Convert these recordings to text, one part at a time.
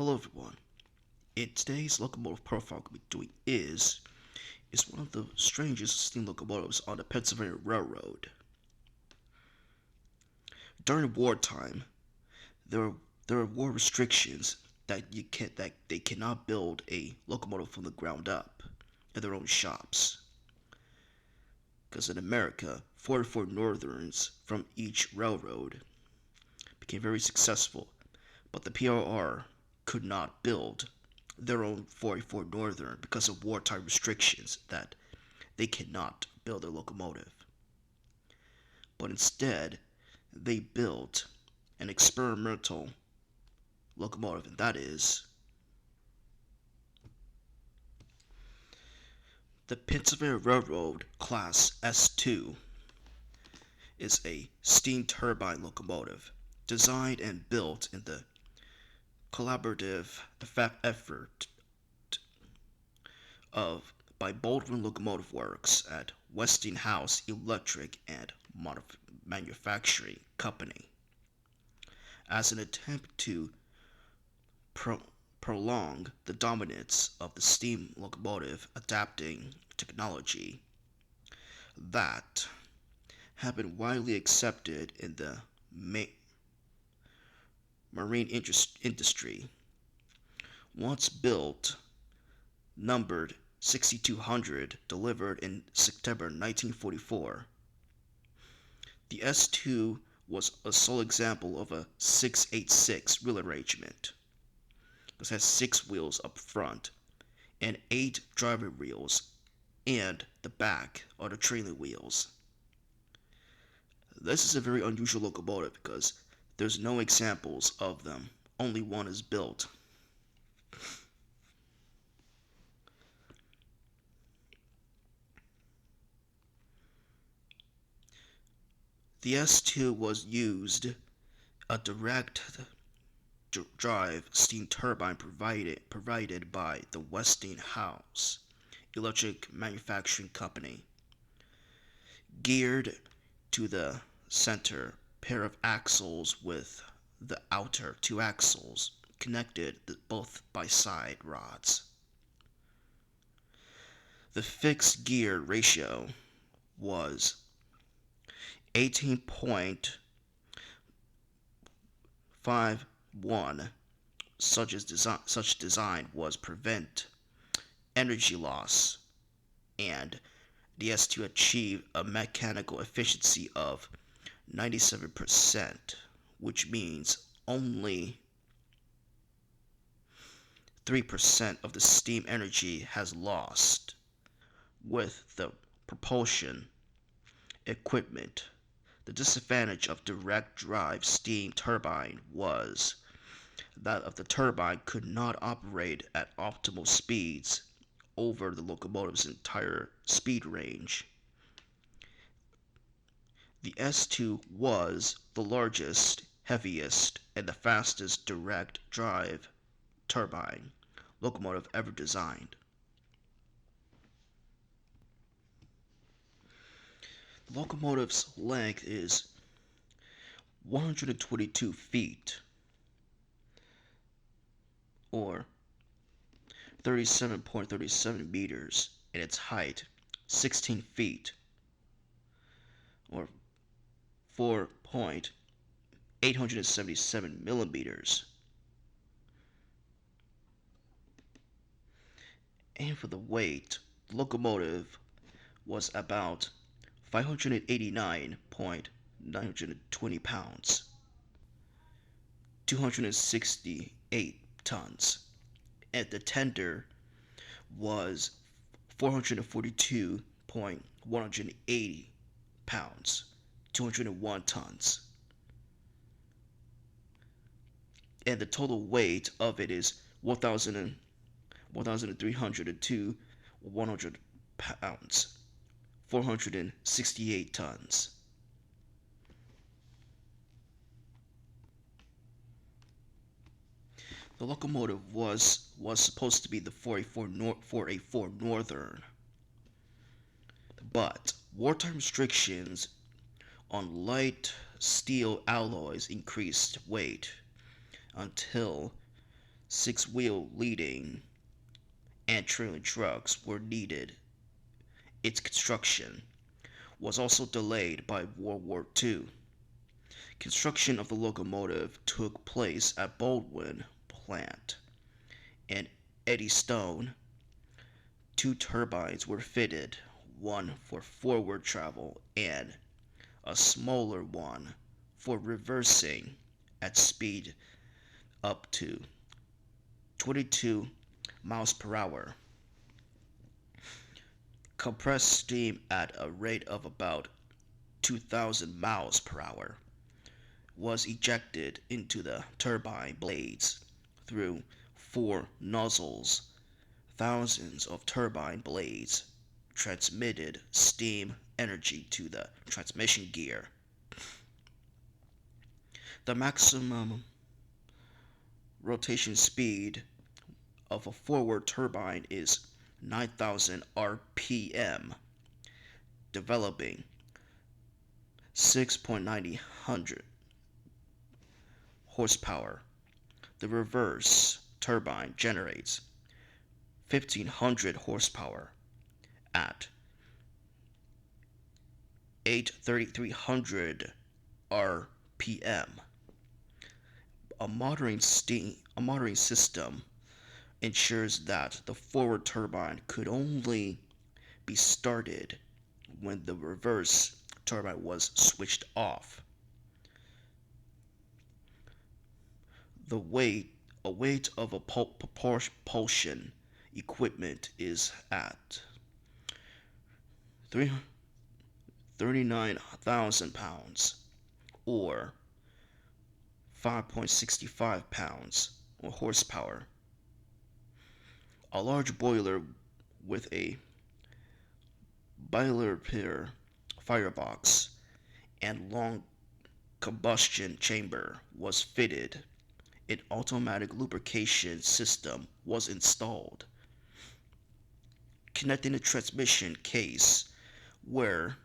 Hello everyone. In today's locomotive profile we'll be doing is one of the strangest steam locomotives on the Pennsylvania Railroad. During wartime, there there are war restrictions that they cannot build a locomotive from the ground up in their own shops. Because in America, 44 Northerns from each railroad became very successful, but the PRR could not build their own 44 Northern because of wartime restrictions that they cannot build a locomotive. But instead, they built an experimental locomotive, and that is the Pennsylvania Railroad Class S2 is a steam turbine locomotive designed and built in the collaborative effort of by Baldwin Locomotive Works at Westinghouse Electric and Manufacturing Company as an attempt to pro- prolong the dominance of the steam locomotive, adapting technology that had been widely accepted in the marine industry. Once built, numbered 6200, delivered in September 1944. The S2 was a sole example of a 686 wheel arrangement. It has 6 wheels up front and 8 driver wheels, and the back are the trailing wheels. This is a very unusual locomotive because there's no examples of them. Only one is built. The S2 was used a direct drive steam turbine provided by the Westinghouse Electric Manufacturing Company, geared to the center pair of axles with the outer 2 axles connected both by side rods. The fixed gear ratio was 18.51. Such design was prevent energy loss, and the S2 achieved a mechanical efficiency of 97%, which means only 3% of the steam energy has lost. With the propulsion equipment, the disadvantage of direct drive steam turbine was that of the turbine could not operate at optimal speeds over the locomotive's entire speed range. The S2 was the largest, heaviest, and the fastest direct drive turbine locomotive ever designed. The locomotive's length is 122 feet, or 37.37 meters, and its height 16 feet, or 4.877 millimeters. And for the weight, the locomotive was about 589.920 pounds, 268 tons, and the tender was 442.180 pounds, 201 tons. And the total weight of it is 1,302 100 pounds, 468 tons. The locomotive was supposed to be the 484 Northern, but wartime restrictions on light steel alloys increased weight until Six-wheel leading and trailing trucks were needed. Its construction was also delayed by World War II. Construction of the locomotive took place at Baldwin plant and Eddystone. Two turbines were fitted, one for forward travel and a smaller one for reversing at speed up to 22 miles per hour. Compressed steam at a rate of about 2,000 miles per hour was ejected into the turbine blades through four nozzles. Thousands of turbine blades transmitted steam energy to the transmission gear. The maximum rotation speed of a forward turbine is 9,000 rpm, developing 6.90 horsepower. The reverse turbine generates 1,500 horsepower at 8,300 rpm. A monitoring system ensures that the forward turbine could only be started when the reverse turbine was switched off. The weight of a propulsion equipment is at 39,000 pounds or 5.65 pounds or horsepower. A large boiler with a bilateral firebox and long combustion chamber was fitted. An automatic lubrication system was installed, connecting the transmission case where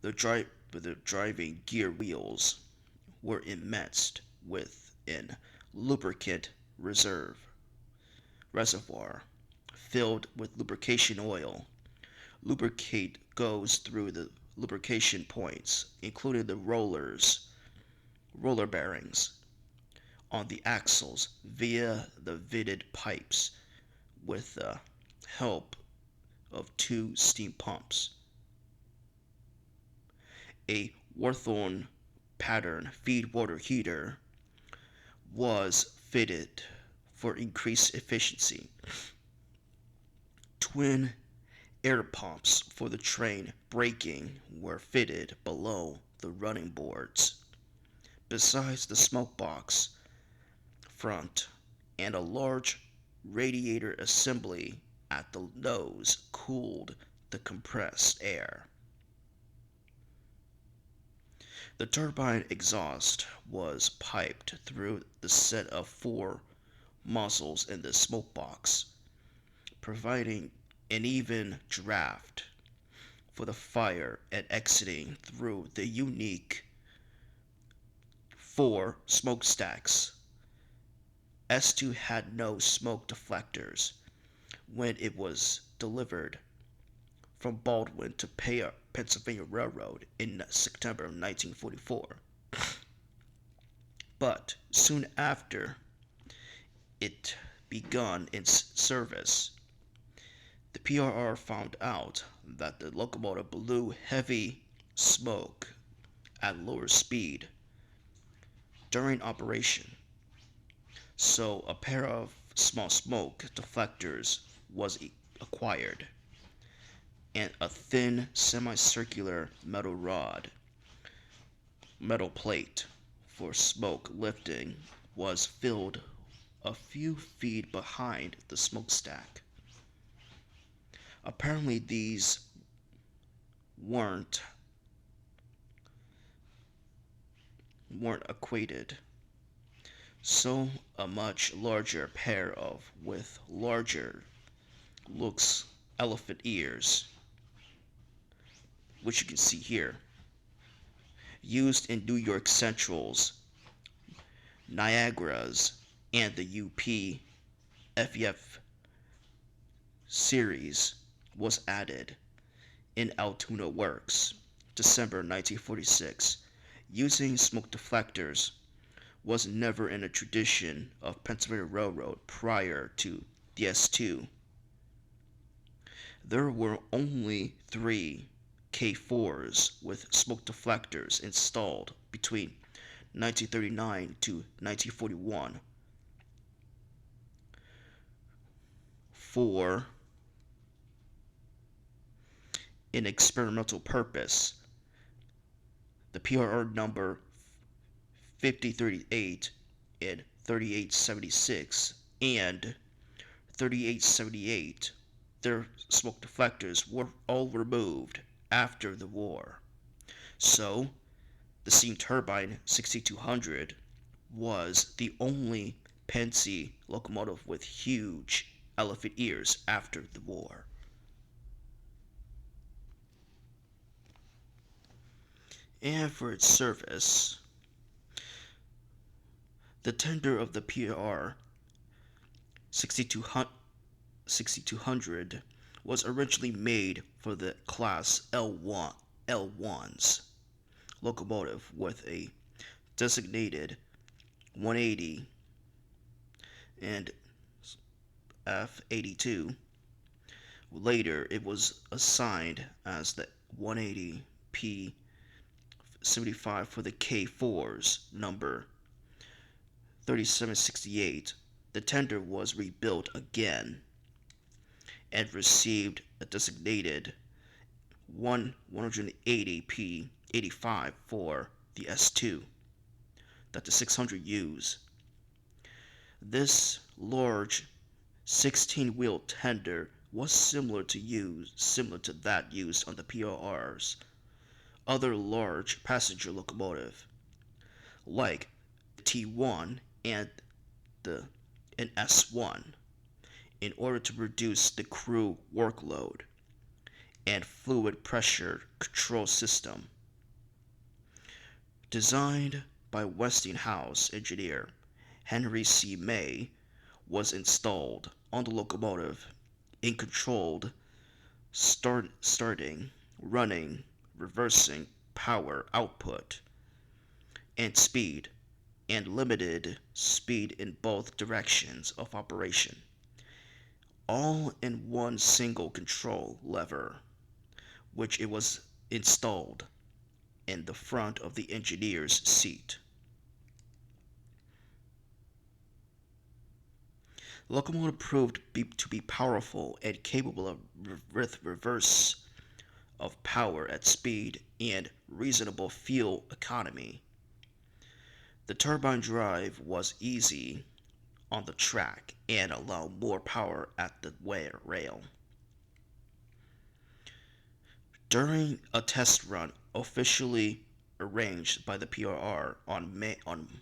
the driving gear wheels were immersed with an lubricant reservoir filled with lubrication oil. Lubricate goes through the lubrication points, including the roller bearings, on the axles via the vitted pipes with the help of two steam pumps. A Warthorne pattern feed water heater was fitted for increased efficiency. Twin air pumps for the train braking were fitted below the running boards. Besides the smoke box front and a large radiator assembly at the nose cooled the compressed air. The turbine exhaust was piped through the set of four muzzles in the smoke box, providing an even draft for the fire and exiting through the unique four smokestacks. S2 had no smoke deflectors when it was delivered from Baldwin to Pennsylvania Railroad in September of 1944. But soon after it begun its service, the PRR found out that the locomotive blew heavy smoke at lower speed during operation. So a pair of small smoke deflectors was acquired, and a thin semicircular metal plate for smoke lifting was filled a few feet behind the smokestack. Apparently these weren't equated, so a much larger pair of with larger looks elephant ears, which you can see here, used in New York Central's, Niagara's, and the UP FEF series was added in Altoona Works, December 1946. Using smoke deflectors was never in a tradition of Pennsylvania Railroad prior to the S2. There were only three K4s with smoke deflectors installed between 1939 to 1941 for an experimental purpose. The PRR number 5038 and 3876 and 3878, their smoke deflectors were all removed after the war. So, the steam turbine 6200 was the only Pennsy locomotive with huge elephant ears after the war. And for its service, the tender of the PR 6200 was originally made for the Class L1's locomotive with a designated 180 and F82. Later, it was assigned as the 180P75 for the K4's number 3768. The tender was rebuilt again and received a designated 180P85 for the S2 that the 600 used. This large 16-wheel tender was similar to that used on the PRR's other large passenger locomotive, like the T1 and the S1, in order to reduce the crew workload and fluid pressure control system. Designed by Westinghouse engineer Henry C. May, was installed on the locomotive and controlled starting, running, reversing power output and speed, and limited speed in both directions of operation, all in one single control lever, which it was installed in the front of the engineer's seat. The locomotive proved to be powerful and capable of reverse of power at speed and reasonable fuel economy. The turbine drive was easy on the track and allowed more power at the rail. During a test run officially arranged by the PRR on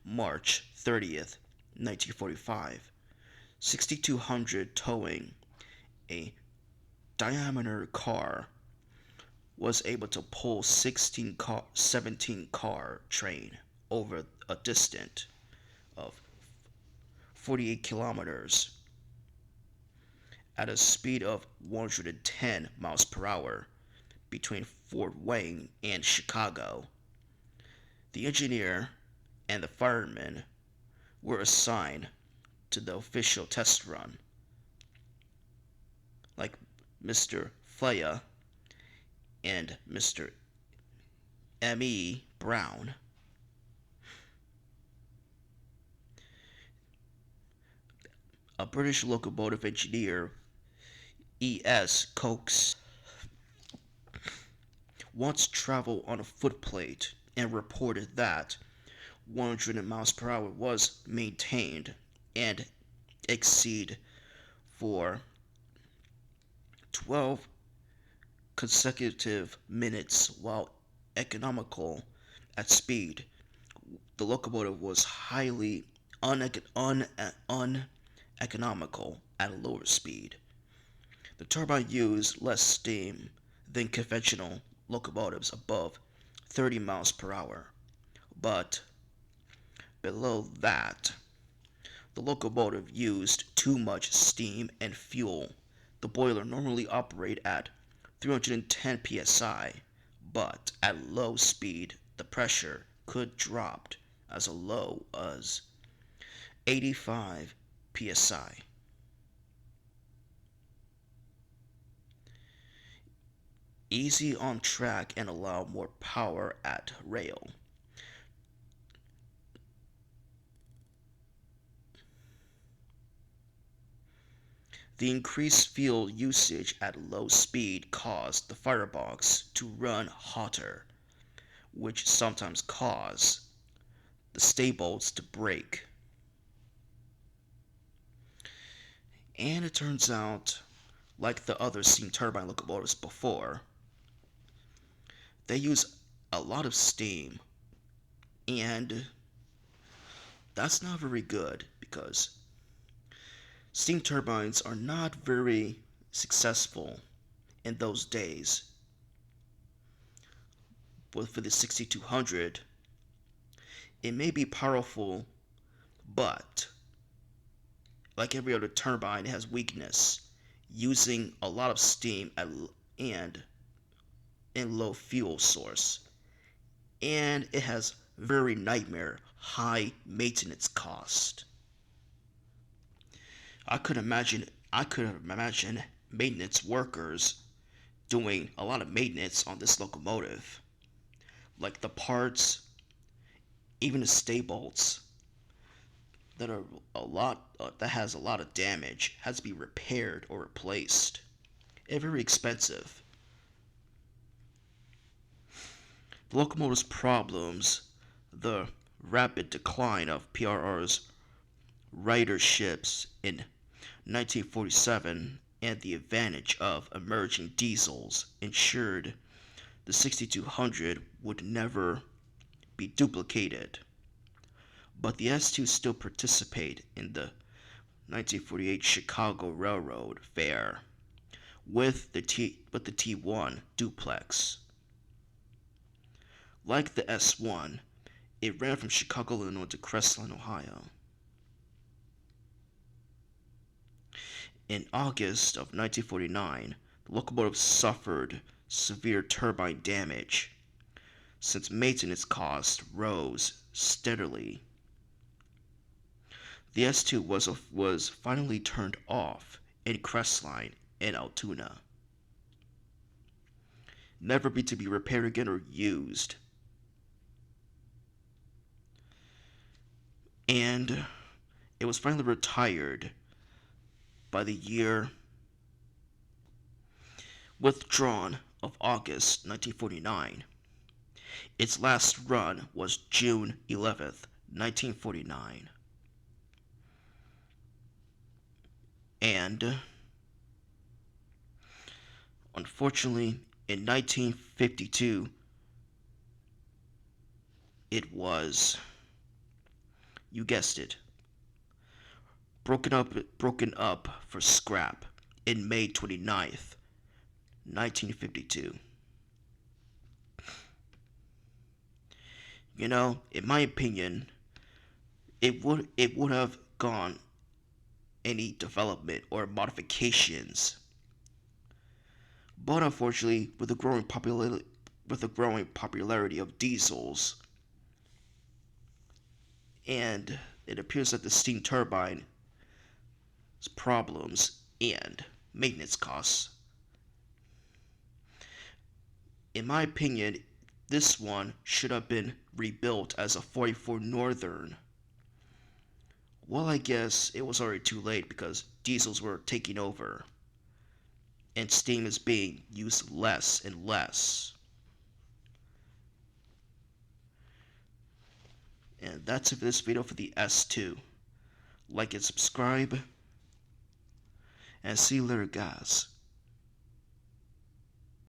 March 30th, 1945, 6200 towing a diameter car was able to pull 17 car train over a distance of 48 kilometers at a speed of 110 miles per hour between Fort Wayne and Chicago. The engineer and the fireman were assigned to the official test run, like Mr. Flea and Mr. M.E. Brown. A British locomotive engineer, E.S. Cox, once traveled on a footplate and reported that 100 miles per hour was maintained and exceeded for 12 consecutive minutes while economical at speed. The locomotive was highly uneconomical at lower speed. The turbine used less steam than conventional locomotives above 30 miles per hour, but below that The locomotive used too much steam and fuel. The boiler normally operated at 310 psi, but at low speed the pressure could drop as low as 85 psi. Easy on track and allow more power at rail. The increased fuel usage at low speed caused the firebox to run hotter, which sometimes caused the staybolts to break. And it turns out, like the other steam turbine locomotives before, they use a lot of steam, and that's not very good because steam turbines are not very successful in those days. But for the 6200, it may be powerful, but like every other turbine, it has weakness, using a lot of steam and in low fuel source, and it has very nightmare high maintenance cost. I could imagine maintenance workers doing a lot of maintenance on this locomotive, like the parts, even the stay bolts that are that has a lot of damage has to be repaired or replaced. It's very expensive. The locomotive's problems, the rapid decline of PRR's riderships in 1947, and the advantage of emerging diesels ensured the 6200 would never be duplicated. But the S2 still participated in the 1948 Chicago Railroad Fair with the T1 duplex. Like the S1, it ran from Chicago, Illinois to Crestline, Ohio. In August of 1949, the locomotive suffered severe turbine damage since maintenance costs rose steadily. The S2 was finally turned off in Crestline and Altoona, never be to be repaired again or used. And it was finally retired by the year withdrawn of August 1949. Its last run was June 11th, 1949. And unfortunately, in 1952, it was, you guessed it, broken up for scrap in May 29th, 1952. You know, in my opinion, it would have gone any development or modifications. But unfortunately, with the growing popularity of diesels, and it appears that the steam turbine problems and maintenance costs, in my opinion, this one should have been rebuilt as a 44 Northern. Well, I guess it was already too late because diesels were taking over and steam is being used less and less. And that's it for this video for the S2. Like and subscribe, and see you later, guys.